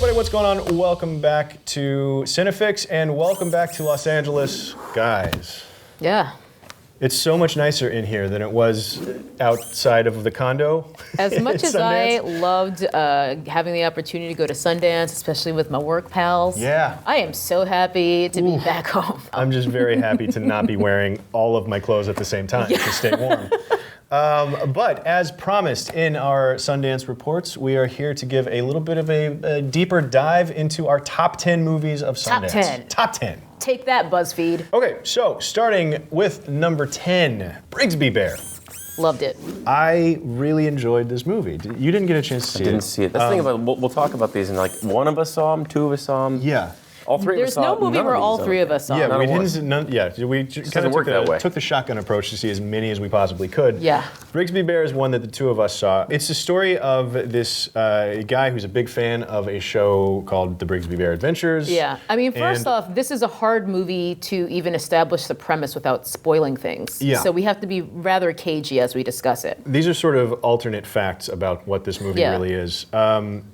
everybody, what's going on? Welcome back to CineFix and welcome back to Los Angeles, guys. Yeah. It's so much nicer in here than it was outside of the condo. As much as I loved having the opportunity to go to Sundance, especially with my work pals, Yeah. I am so happy to be back home. I'm just very happy to not be wearing all of my clothes at the same time to stay warm. But as promised in our Sundance reports, we are here to give a little bit of a deeper dive into our top 10 movies of Sundance. Top 10. Top 10. Take that, BuzzFeed. Okay, so starting with number 10, Brigsby Bear. Loved it. I really enjoyed this movie. You didn't get a chance to see it. I didn't see it. That's the thing about, we'll talk about these, and like one of us saw them, two of us saw them. Yeah. All three of us There's saw no movie none where of all these, three of us saw. Yeah, Not we a one. didn't. We kind of took the shotgun approach to see as many as we possibly could. Yeah. Brigsby Bear is one that the two of us saw. It's the story of this guy who's a big fan of a show called The Brigsby Bear Adventures. Yeah. I mean, first off, this is a hard movie to even establish the premise without spoiling things. Yeah. So we have to be rather cagey as we discuss it. These are sort of alternate facts about what this movie really is.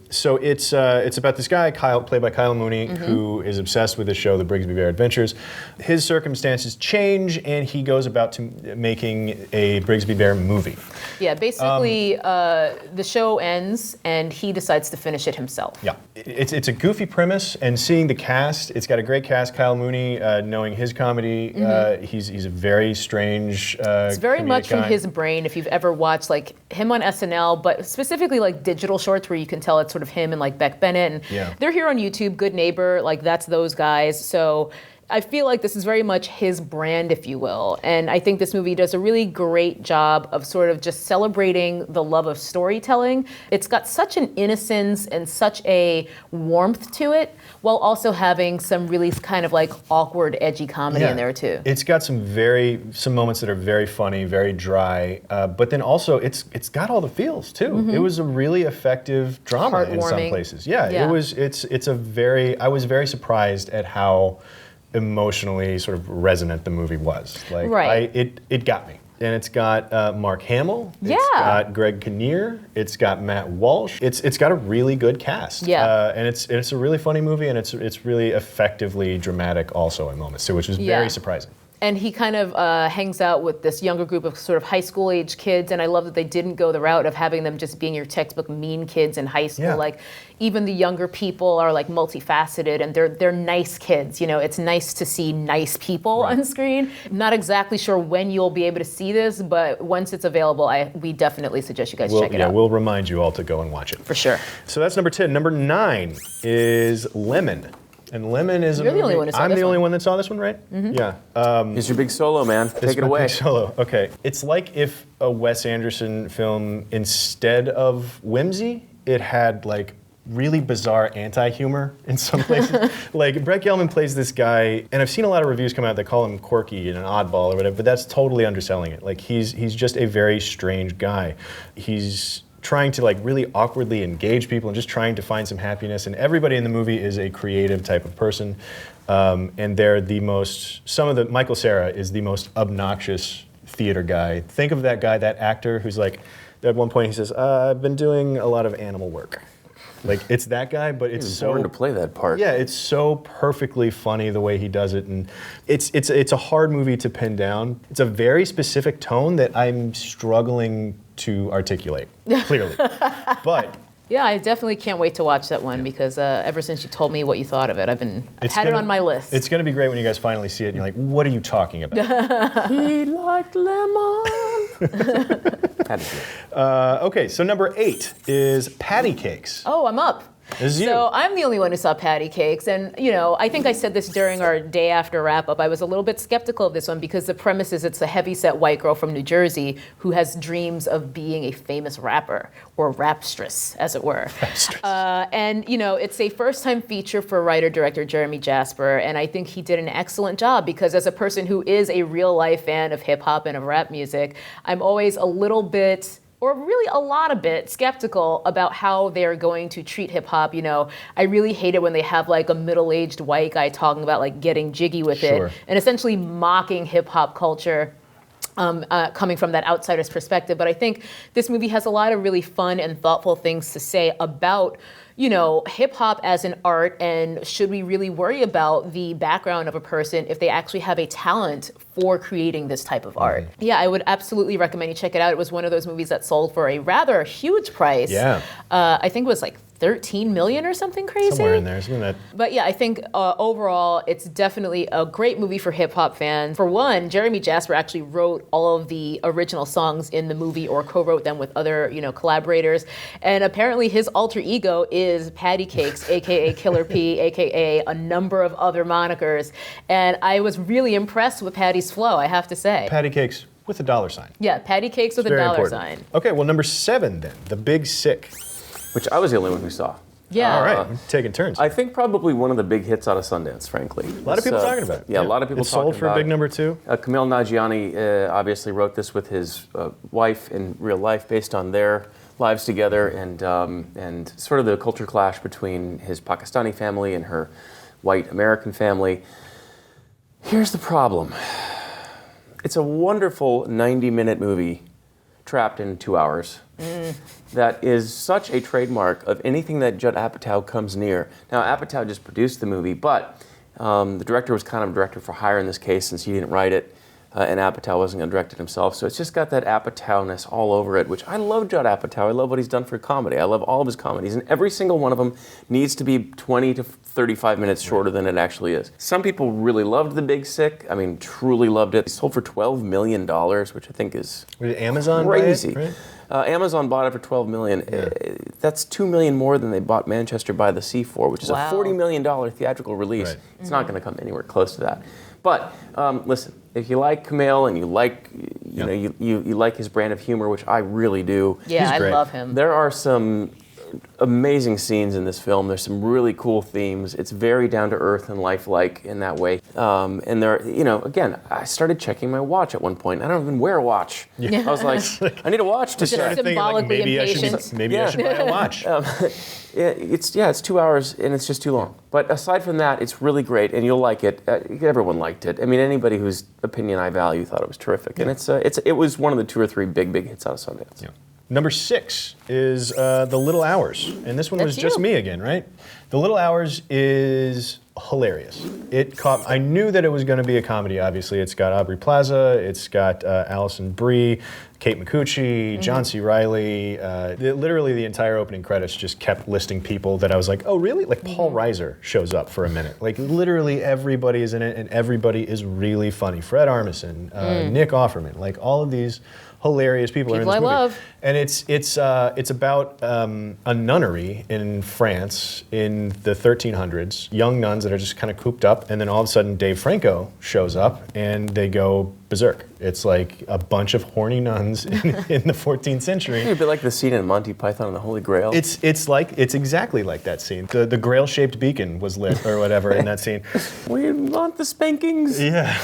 So it's about this guy, Kyle, played by Kyle Mooney, who is obsessed with the show, The Brigsby Bear Adventures. His circumstances change, and he goes about to making a Brigsby Bear movie. Yeah, basically, the show ends, and he decides to finish it himself. Yeah, it's a goofy premise, and seeing the cast, it's got a great cast. Kyle Mooney, knowing his comedy, he's a very strange. It's very much from guy. his brain. If you've ever watched like him on SNL, but specifically like digital shorts where you can tell it's sort of him and like Beck Bennett, and they're here on YouTube. Good Neighbor, like that's those guys. So I feel like this is very much his brand, if you will. And I think this movie does a really great job of sort of just celebrating the love of storytelling. It's got such an innocence and such a warmth to it, while also having some really kind of like awkward, edgy comedy in there too. It's got some moments that are very funny, very dry, but then also it's got all the feels too. It was a really effective drama in some places. Yeah. I was very surprised at how emotionally sort of resonant the movie was. Like it got me. And it's got Mark Hamill. It's got Greg Kinnear. It's got Matt Walsh. It's got a really good cast. Yeah. And it's a really funny movie, and it's really effectively dramatic also in moments too, which was very surprising. And he kind of hangs out with this younger group of sort of high school age kids, and I love that they didn't go the route of having them just being your textbook mean kids in high school. Like even the younger people are like multifaceted, and they're nice kids. You know, it's nice to see nice people on screen. I'm not exactly sure when you'll be able to see this, but once it's available, we definitely suggest you guys check it out. Yeah, we'll remind you all to go and watch it. For sure. So that's number 10. Number 9 is Lemon. And Lemon is You're the only one who saw I'm this the only one. one that saw this one, right? Yeah. Here's your big solo, man. Take it away. Big solo. Okay. It's like if a Wes Anderson film, instead of whimsy, it had like really bizarre anti-humor in some places. Like Brett Gelman plays this guy, and I've seen a lot of reviews come out that call him quirky and an oddball or whatever, but that's totally underselling it. Like he's just a very strange guy. He's trying to like really awkwardly engage people and just trying to find some happiness. And everybody in the movie is a creative type of person. And they're Michael Cera is the most obnoxious theater guy. Think of that guy, that actor who's like, at one point he says, I've been doing a lot of animal work. Like it's that guy, but it's so born to play that part. Yeah, it's so perfectly funny the way he does it, and it's a hard movie to pin down. It's a very specific tone that I'm struggling to articulate clearly, but. Yeah, I definitely can't wait to watch that one because ever since you told me what you thought of it, I've had it on my list. It's going to be great when you guys finally see it and you're like, what are you talking about? He liked lemon. Okay, so number 8 is Patti Cakes. Oh, I'm up. This is you. So I'm the only one who saw Patti Cakes, and I think I said this during our day after wrap-up. I was a little bit skeptical of this one because the premise is it's a heavyset white girl from New Jersey who has dreams of being a famous rapper, or rapstress, as it were. And it's a first-time feature for writer-director Jeremy Jasper, and I think he did an excellent job because as a person who is a real-life fan of hip-hop and of rap music, I'm always a little bit, or really a lot of bit, skeptical about how they're going to treat hip hop. I really hate it when they have like a middle-aged white guy talking about like getting jiggy with it and essentially mocking hip hop culture. coming from that outsider's perspective. But I think this movie has a lot of really fun and thoughtful things to say about, hip hop as an art, and should we really worry about the background of a person if they actually have a talent for creating this type of art? Yeah, I would absolutely recommend you check it out. It was one of those movies that sold for a rather huge price. Yeah. I think it was like 13 million or something crazy. Somewhere in there, isn't that? But yeah, I think overall, it's definitely a great movie for hip hop fans. For one, Jeremy Jasper actually wrote all of the original songs in the movie, or co-wrote them with other, collaborators. And apparently his alter ego is Patti Cakes, aka Killer P, aka a number of other monikers. And I was really impressed with Patti's flow, I have to say. Patti Cakes with a dollar sign. Yeah, Patti Cakes with a Very dollar important. sign. Okay, well, number 7 then, The Big Sick. Which I was the only one who saw. Yeah. All right, we're taking turns. I think probably one of the big hits out of Sundance, frankly. A lot of people talking about it. Yeah, a lot of people it's talking about it. sold for a big number 2. Kumail Nanjiani obviously wrote this with his wife in real life, based on their lives together, and sort of the culture clash between his Pakistani family and her white American family. Here's the problem. It's a wonderful 90-minute movie trapped in 2 hours. That is such a trademark of anything that Judd Apatow comes near. Now, Apatow just produced the movie, but the director was kind of director for hire in this case, since he didn't write it, and Apatow wasn't going to direct it himself. So it's just got that Apatowness all over it, which I love Judd Apatow. I love what he's done for comedy. I love all of his comedies, and every single one of them needs to be 20 to 35 minutes shorter than it actually is. Some people really loved The Big Sick. I mean, truly loved it. It sold for $12 million, which I think is Did Amazon crazy. buy it, right? Amazon bought it for $12 million. That's $2 million more than they bought Manchester by the Sea for, which is Wow. a $40 million theatrical release. Right. It's not going to come anywhere close to that. But listen, if you like Kumail and you like, you like his brand of humor, which I really do. Yeah, He's I great. love him. There are some amazing scenes in this film. There's some really cool themes. It's very down to earth and lifelike in that way. And there, again, I started checking my watch at one point. I don't even wear a watch. Yeah. I was like, I need a watch to Just check. thinking, Symbolically maybe impatient. I should buy a watch. It's 2 hours and it's just too long. But aside from that, it's really great and you'll like it. Everyone liked it. I mean, anybody whose opinion I value thought it was terrific. And it was one of the 2 or 3 big hits out of Sundance. Yeah. Number 6 is The Little Hours. And this one was That's just you. me again, right? The Little Hours is hilarious. I knew that it was going to be a comedy, obviously. It's got Aubrey Plaza, it's got Alison Brie, Kate McCucci, John C. Reilly. Literally the entire opening credits just kept listing people that I was like, oh, really? Like Paul Reiser shows up for a minute. Like literally everybody is in it and everybody is really funny. Fred Armisen, Nick Offerman, like all of these hilarious people are in this People I movie. love. And it's about a nunnery in France in the 1300s, young nuns that are just kind of cooped up, and then all of a sudden Dave Franco shows up and they go berserk. It's like a bunch of horny nuns in the 14th century. A bit like the scene in Monty Python and the Holy Grail. It's exactly like that scene. The grail-shaped beacon was lit or whatever in that scene. We want the spankings. Yeah.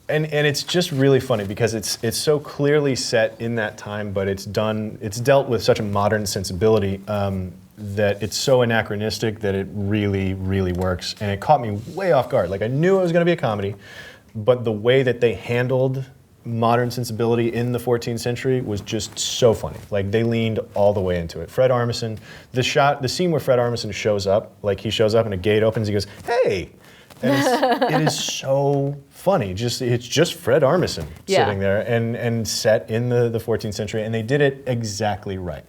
And it's just really funny because it's so clearly set in that time, but it's dealt with such a modern sensibility that it's so anachronistic that it really, really works. And it caught me way off guard. Like I knew it was going to be a comedy, but the way that they handled modern sensibility in the 14th century was just so funny. Like they leaned all the way into it. Fred Armisen, the scene where Fred Armisen shows up, like he shows up and a gate opens, he goes, "Hey!" And it is so funny. It's just Fred Armisen sitting there and set in the 14th century, and they did it exactly right.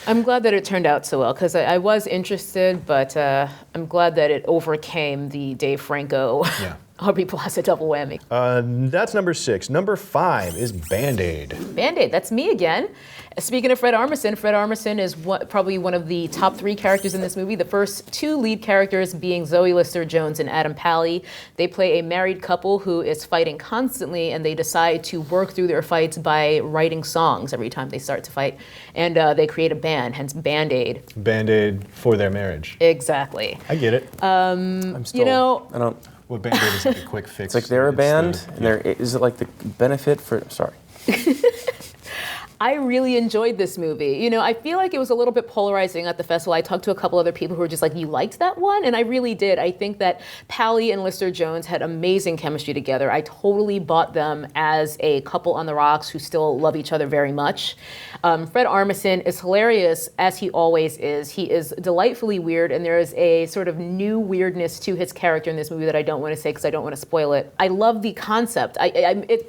I'm glad that it turned out so well, because I was interested, but I'm glad that it overcame the Dave Franco, Aubrey Plaza double whammy. That's number 6. Number 5 is Band-Aid. Band-Aid, that's me again. Speaking of Fred Armisen is probably one of the top 3 characters in this movie. The first 2 lead characters being Zoe Lister-Jones and Adam Pally. They play a married couple who is fighting constantly, and they decide to work through their fights by writing songs every time they start to fight. And they create a band, hence Band-Aid. Band-Aid for their marriage. Exactly. I get it. I'm still, I don't. Well, Band-Aid is like a quick fix. It's like they're a band, and is it like the benefit for? Sorry. I really enjoyed this movie. You know, I feel like it was a little bit polarizing at the festival. I talked to a couple other people who were just like, you liked that one? And I really did. I think that Pally and Lister Jones had amazing chemistry together. I totally bought them as a couple on the rocks who still love each other very much. Fred Armisen is hilarious, as he always is. He is delightfully weird, and there is a sort of new weirdness to his character in this movie that I don't want to say because I don't want to spoil it. I love the concept.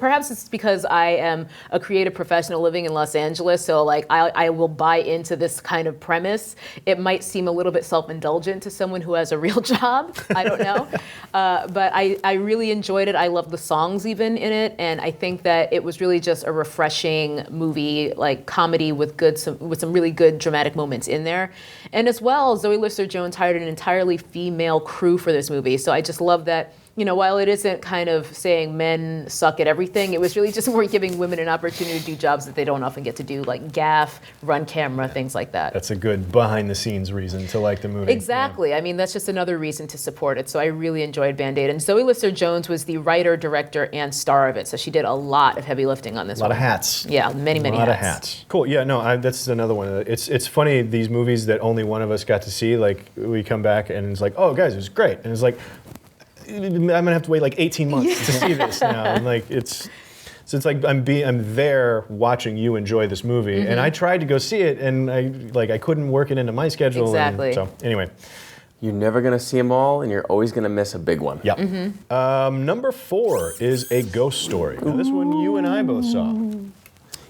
Perhaps it's because I am a creative professional living in Los Angeles, so like I will buy into this kind of premise. It might seem a little bit self-indulgent to someone who has a real job. I don't know. But I really enjoyed it. I love the songs even in it, and I think that it was really just a refreshing movie, like comedy with some really good dramatic moments in there. And as well, Zoe Lister-Jones hired an entirely female crew for this movie, so I just love that. You know, while it isn't kind of saying men suck at everything, it was really just more giving women an opportunity to do jobs that they don't often get to do, like gaff, run camera, things like that. That's a good behind-the-scenes reason to like the movie. Exactly. Yeah. I mean, that's just another reason to support it. So I really enjoyed Band-Aid. And Zoe Lister-Jones was the writer, director, and star of it. So she did a lot of heavy lifting on this one. A lot of hats. Yeah, many hats. A lot of hats. Cool. Yeah, no, that's another one. It's funny, these movies that only one of us got to see, like, we come back and it's like, oh, guys, it was great. And it's like, I'm gonna have to wait like 18 months to see this now. And like it's like I'm there watching you enjoy this movie, and I tried to go see it, and I couldn't work it into my schedule. Exactly. So anyway, You're never gonna see them all, and you're always gonna miss a big one. Yep. Number 4 is A Ghost Story. Now, this one you and I both saw.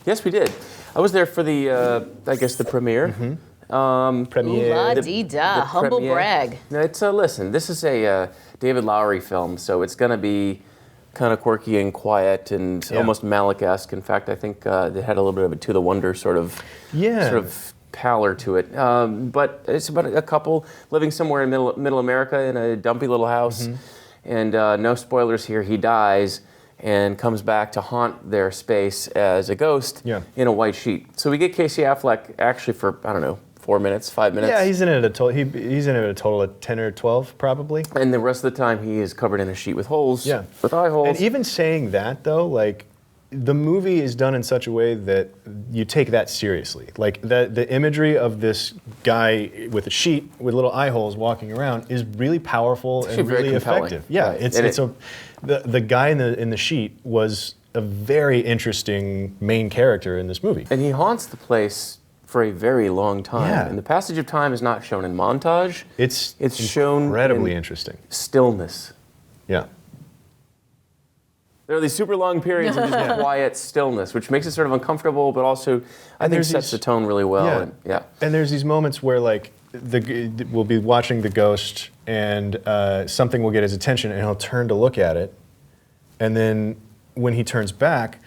Yes, we did. I was there for the I guess the premiere. Premiere. La-dee-da, humble premiere. brag. No, it's listen. This is a David Lowery film, so it's gonna be kind of quirky and quiet and almost Malick-esque. In fact, I think they had a little bit of a To the Wonder sort of pallor to it. But it's about a couple living somewhere in middle America in a dumpy little house, and no spoilers here. He dies and comes back to haunt their space as a ghost in a white sheet. So we get Casey Affleck actually for, I don't know, 4 minutes, 5 minutes. Yeah, he's in it a total of 10 or 12 probably. And the rest of the time he is covered in a sheet with holes, with eye holes. And even saying that though, like, the movie is done in such a way that you take that seriously. Like the imagery of this guy with a sheet with little eye holes walking around is really powerful and really effective. Yeah, right. The guy in the sheet was a very interesting main character in this movie. And he haunts the place for a very long time. Yeah. And the passage of time is not shown in montage. It's shown incredibly interesting. Stillness. Yeah. There are these super long periods of just quiet stillness, which makes it sort of uncomfortable, but also I think sets the tone really well. And there's these moments where like we'll be watching the ghost and something will get his attention and he'll turn to look at it. And then when he turns back,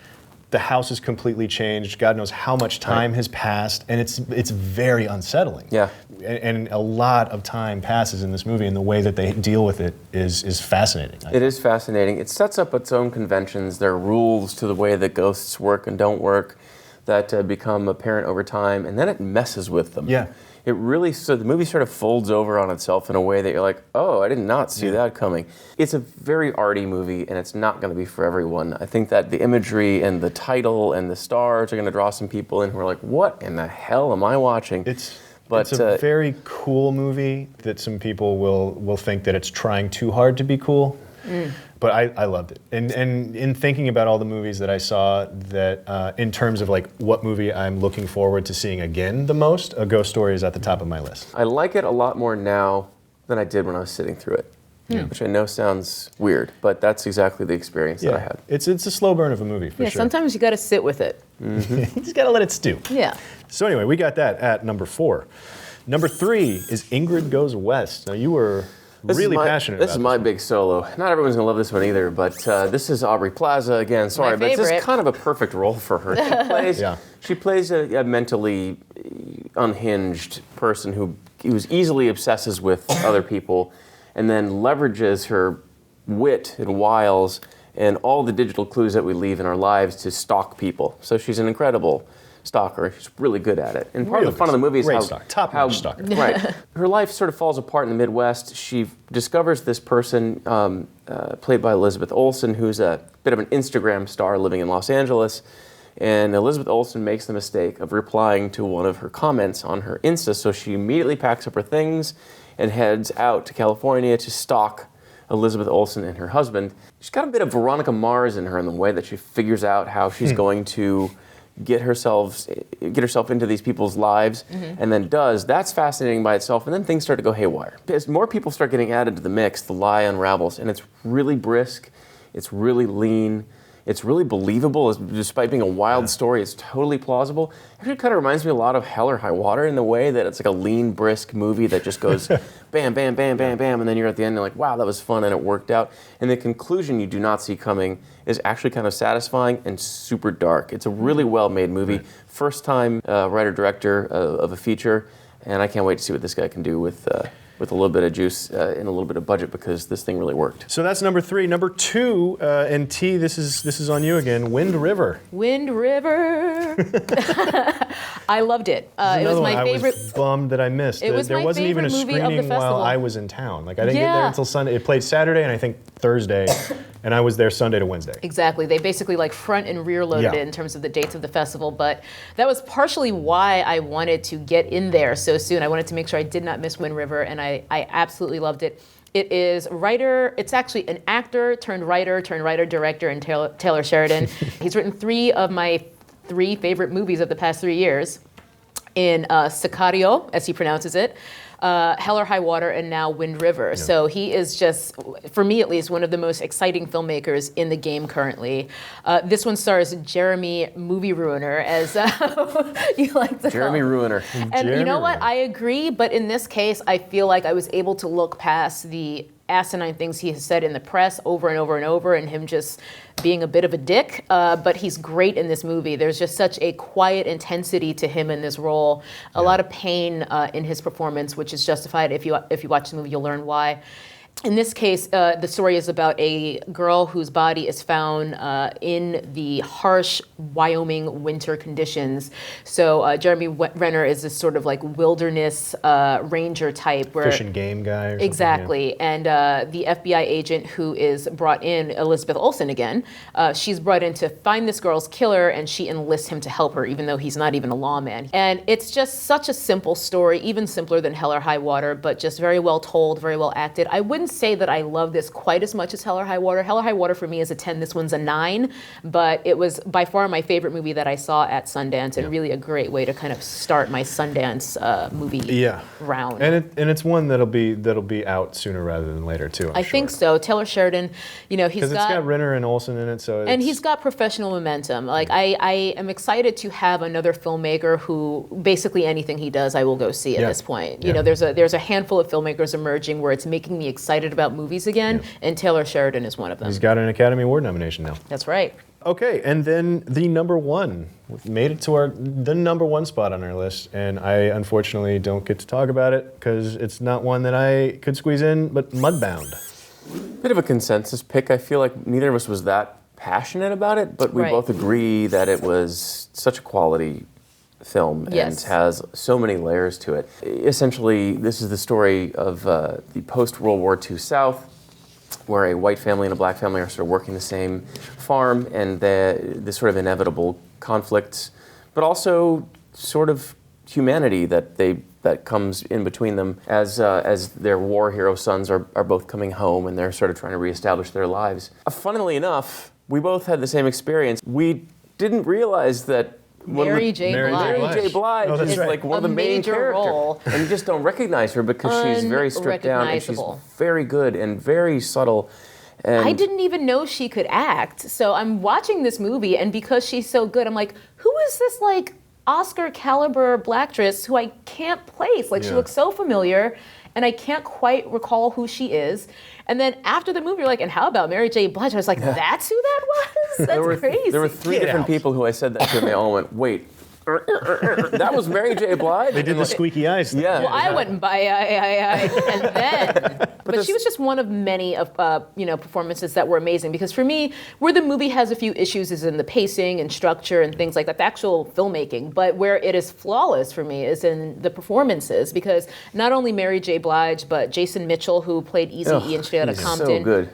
the house is completely changed. God knows how much time has passed, and it's very unsettling. Yeah. And a lot of time passes in this movie, and the way that they deal with it is fascinating. It is fascinating. It sets up its own conventions. There are rules to the way that ghosts work and don't work that become apparent over time, and then it messes with them. Yeah. It really, so the movie sort of folds over on itself in a way that you're like, oh, I did not see that coming. It's a very arty movie, and it's not going to be for everyone. I think that the imagery and the title and the stars are going to draw some people in who are like, what in the hell am I watching? It's a very cool movie that some people will think that it's trying too hard to be cool. But I loved it. And in thinking about all the movies that I saw, that in terms of like what movie I'm looking forward to seeing again the most, A Ghost Story is at the top of my list. I like it a lot more now than I did when I was sitting through it, which I know sounds weird, but that's exactly the experience that I had. It's a slow burn of a movie, for sure. Sometimes you got to sit with it. You just got to let it stew. Yeah. So anyway, we got that at number 4. Number 3 is Ingrid Goes West. Now you were really passionate about this. This is my big solo. Not everyone's gonna love this one either, but this is Aubrey Plaza again. Sorry, but this is kind of a perfect role for her. She plays a mentally unhinged person who easily obsesses with other people, and then leverages her wit and wiles and all the digital clues that we leave in our lives to stalk people. So she's an incredible stalker. She's really good at it. And part of the fun of the movie is top-notch stalker. Right. Her life sort of falls apart in the Midwest. She discovers this person, played by Elizabeth Olsen, who's a bit of an Instagram star living in Los Angeles. And Elizabeth Olsen makes the mistake of replying to one of her comments on her Insta, so she immediately packs up her things and heads out to California to stalk Elizabeth Olsen and her husband. She's got a bit of Veronica Mars in her in the way that she figures out how she's going to get herself into these people's lives, and then does. That's fascinating by itself, and then things start to go haywire. As more people start getting added to the mix, the lie unravels, and it's really brisk, it's really lean, it's really believable. Despite being a wild story, it's totally plausible. Actually, it kind of reminds me a lot of Hell or High Water in the way that it's like a lean, brisk movie that just goes bam, bam, bam, bam, bam, and then you're at the end and you're like, wow, that was fun and it worked out. And the conclusion you do not see coming is actually kind of satisfying and super dark. It's a really well-made movie. First time writer-director of a feature, and I can't wait to see what this guy can do with a little bit of juice and a little bit of budget, because this thing really worked. So that's number 3. Number 2, and T, this is on you again. Wind River. Wind River. I loved it. It was my favorite. I was bummed that I missed. It was there my wasn't even a favorite movie of the screening while festival. I was in town. Like I didn't get there until Sunday. It played Saturday and I think Thursday, and I was there Sunday to Wednesday. Exactly. They basically like front and rear loaded it in terms of the dates of the festival, but that was partially why I wanted to get in there so soon. I wanted to make sure I did not miss Wind River, and I absolutely loved it. It is it's actually an actor turned writer, director, and Taylor Sheridan. He's written 3 of my 3 favorite movies of the past 3 years in Sicario, as he pronounces it, Hell or High Water, and now Wind River. Yeah. So he is just, for me at least, one of the most exciting filmmakers in the game currently. This one stars Jeremy Movie Ruiner, as you like to Jeremy call him. Ruiner. And you know what? I agree, but in this case, I feel like I was able to look past the asinine things he has said in the press over and over and over, and him just being a bit of a dick, but he's great in this movie. There's just such a quiet intensity to him in this role, a lot of pain in his performance, which is justified. If you watch the movie, you'll learn why. In this case, the story is about a girl whose body is found in the harsh Wyoming winter conditions. So Jeremy Renner is this sort of like wilderness ranger type. Fish and game guy or something. Exactly. Yeah. And the FBI agent who is brought in, Elizabeth Olsen again, she's brought in to find this girl's killer, and she enlists him to help her, even though he's not even a lawman. And it's just such a simple story, even simpler than Hell or High Water, but just very well told, very well acted. I wouldn't say that I love this quite as much as Hell or High Water. Hell or High Water for me is a 10, this one's a 9, but it was by far my favorite movie that I saw at Sundance, and really a great way to kind of start my Sundance movie round. And it's one that'll be out sooner rather than later too. I think so. Taylor Sheridan, he's got, because it's got Renner and Olsen in it, and he's got professional momentum. Like I am excited to have another filmmaker who basically anything he does, I will go see at this point. You know, there's a handful of filmmakers emerging where it's making me excited about movies again, and Taylor Sheridan is one of them. He's got an Academy Award nomination now. That's right. Okay, and then the number 1. We've made it to the number 1 spot on our list, and I unfortunately don't get to talk about it because it's not one that I could squeeze in, but Mudbound. Bit of a consensus pick. I feel like neither of us was that passionate about it, but we both agree that it was such a quality film and has so many layers to it. Essentially, this is the story of the post-World War II South, where a white family and a black family are sort of working the same farm, and the sort of inevitable conflicts, but also sort of humanity that comes in between them as their war hero sons are both coming home, and they're sort of trying to reestablish their lives. Funnily enough, we both had the same experience. We didn't realize that Mary J. Blige is like one of the main characters. And you just don't recognize her because she's very stripped down and she's very good and very subtle. And I didn't even know she could act. So I'm watching this movie, and because she's so good, I'm like, who is this like Oscar caliber black actress who I can't place? Like she looks so familiar, and I can't quite recall who she is. And then after the movie, you're like, and how about Mary J. Blige? I was like, that's who that was? That's crazy. There were 3 different people who I said that to, and they all went, wait. That was Mary J. Blige? They did the squeaky eyes thing. Yeah. Well, I went and and then. But she was just one of many of performances that were amazing. Because for me, where the movie has a few issues is in the pacing and structure and things like that, the actual filmmaking. But where it is flawless for me is in the performances. Because not only Mary J. Blige, but Jason Mitchell, who played Eazy-E in Straight Outta Compton. So good.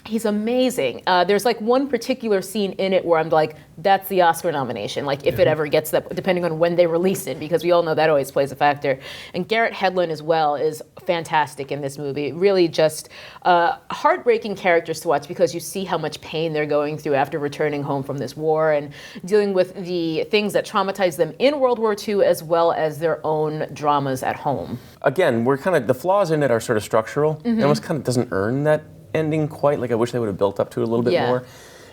He's amazing. There's like one particular scene in it where I'm like, that's the Oscar nomination, like if it ever gets that, depending on when they release it, because we all know that always plays a factor. And Garrett Hedlund as well is fantastic in this movie. Really just heartbreaking characters to watch because you see how much pain they're going through after returning home from this war and dealing with the things that traumatize them in World War II as well as their own dramas at home. Again, we're kind of, the flaws in it are sort of structural. It almost kind of doesn't earn that ending quite. Like I wish they would have built up to it a little bit more.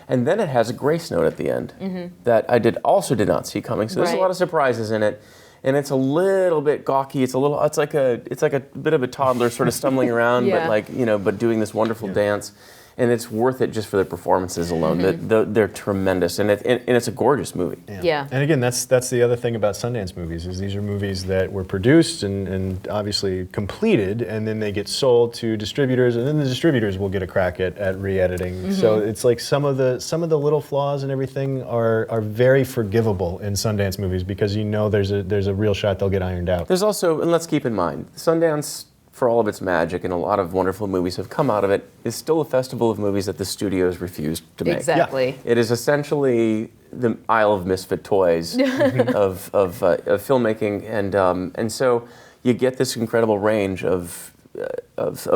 And then it has a grace note at the end that I did not see coming. So there's a lot of surprises in it, and it's a little bit gawky. It's like a bit of a toddler sort of stumbling around, but doing this wonderful dance. And it's worth it just for the performances alone. They're tremendous, and it's a gorgeous movie. Yeah. And again, that's the other thing about Sundance movies is these are movies that were produced and obviously completed, and then they get sold to distributors, and then the distributors will get a crack at re-editing. So it's like some of the little flaws and everything are very forgivable in Sundance movies because you know there's a real shot they'll get ironed out. There's also, and let's keep in mind, Sundance, for all of its magic, and a lot of wonderful movies have come out of it, is still a festival of movies that the studios refused to make. Exactly. It is essentially the Isle of Misfit Toys of filmmaking, and so you get this incredible range of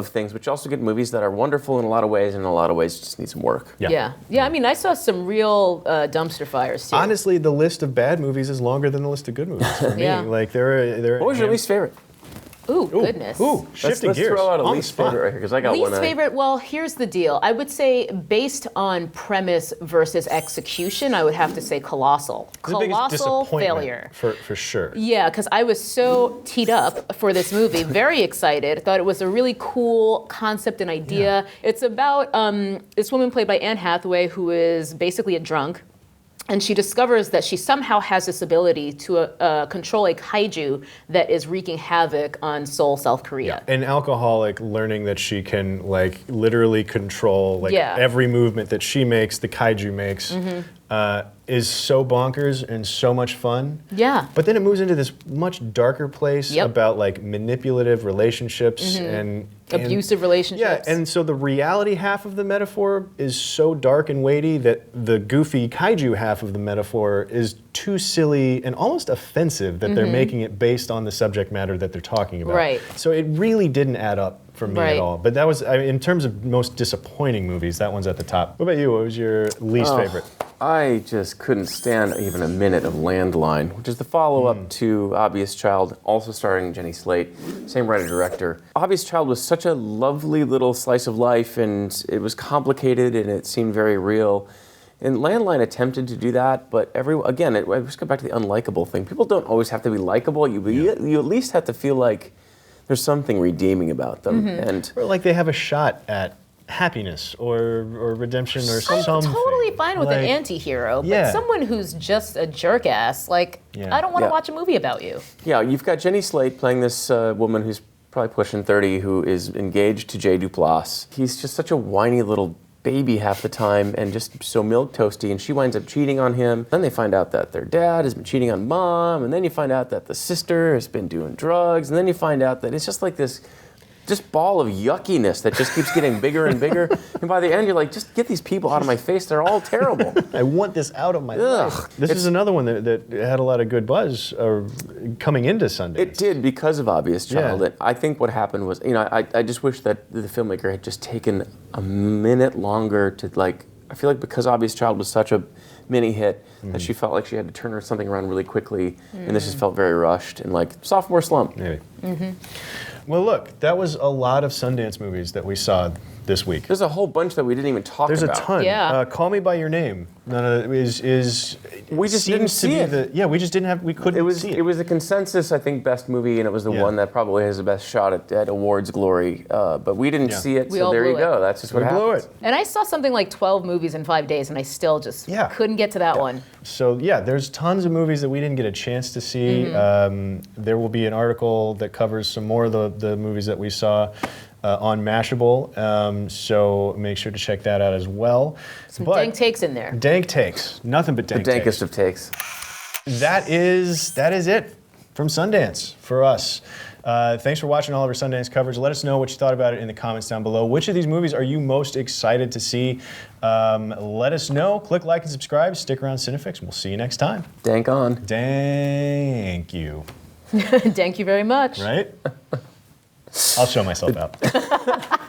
things, but you also get movies that are wonderful in a lot of ways, and in a lot of ways just need some work. Yeah. I mean, I saw some real dumpster fires too. Honestly, the list of bad movies is longer than the list of good movies for me. Like there. What was your least favorite? Ooh, goodness. Shifting let's gears. throw out a on least the spot. favorite right here, because I got one. Least favorite, well, here's the deal. I would say based on premise versus execution, I would have to say Colossal. The biggest Colossal disappointment failure. For sure. Yeah, because I was so teed up for this movie, very excited. I thought it was a really cool concept and idea. It's about this woman played by Anne Hathaway who is basically a drunk. And she discovers that she somehow has this ability to control a kaiju that is wreaking havoc on Seoul, South Korea. An alcoholic learning that she can literally control every movement that she makes, the kaiju makes, is so bonkers and so much fun. Yeah. But then it moves into this much darker place about manipulative relationships and Abusive relationships. Yeah, and so the reality half of the metaphor is so dark and weighty that the goofy kaiju half of the metaphor is too silly and almost offensive that they're making it based on the subject matter that they're talking about. Right. So it really didn't add up for me at all. But that was, in terms of most disappointing movies, that one's at the top. What about you? What was your least favorite? I just couldn't stand even a minute of Landline, which is the follow-up to Obvious Child, also starring Jenny Slate, same writer-director. Obvious Child was such a lovely little slice of life, and it was complicated, and it seemed very real. And Landline attempted to do that, but again, I just go back to the unlikable thing. People don't always have to be likable. You at least have to feel like there's something redeeming about them. And Or like they have a shot at happiness or redemption or something. I'm totally fine with an anti-hero, but someone who's just a jerk ass, I don't want to watch a movie about you. Yeah, you've got Jenny Slate playing this woman who's probably pushing 30 who is engaged to Jay Duplass. He's just such a whiny little baby half the time and just so milquetoasty, and she winds up cheating on him. Then they find out that their dad has been cheating on mom, and then you find out that the sister has been doing drugs, and then you find out that it's just like this ball of yuckiness that just keeps getting bigger and bigger. And by the end, you're like, just get these people out of my face. They're all terrible. I want this out of my life. This is another one that had a lot of good buzz coming into Sundance. It did because of Obvious Child. And I think what happened was, I just wish that the filmmaker had just taken a minute longer to I feel like because Obvious Child was such a mini hit that she felt like she had to turn something around really quickly, and this just felt very rushed and like sophomore slump. Maybe. Well, look, that was a lot of Sundance movies that we saw this week. There's a whole bunch that we didn't even talk about. There's a ton. Yeah. Call Me by Your Name. We just didn't see it. We just didn't have. We couldn't see it. It was a consensus, I think, best movie, and it was the one that probably has the best shot at awards glory. But we didn't see it, so there you go. That's just what happened. Blew it. And I saw something like 12 movies in 5 days, and I still just couldn't get to that one. So there's tons of movies that we didn't get a chance to see. There will be an article that covers some more of the movies that we saw on Mashable, so make sure to check that out as well. Some dank takes in there. Dank takes, nothing but dank takes. The dankest of takes. That is it from Sundance for us. Thanks for watching all of our Sundance coverage. Let us know what you thought about it in the comments down below. Which of these movies are you most excited to see? Let us know. Click like and subscribe. Stick around CineFix, and we'll see you next time. Dank on. Thank you. Thank you very much. Right? I'll show myself out.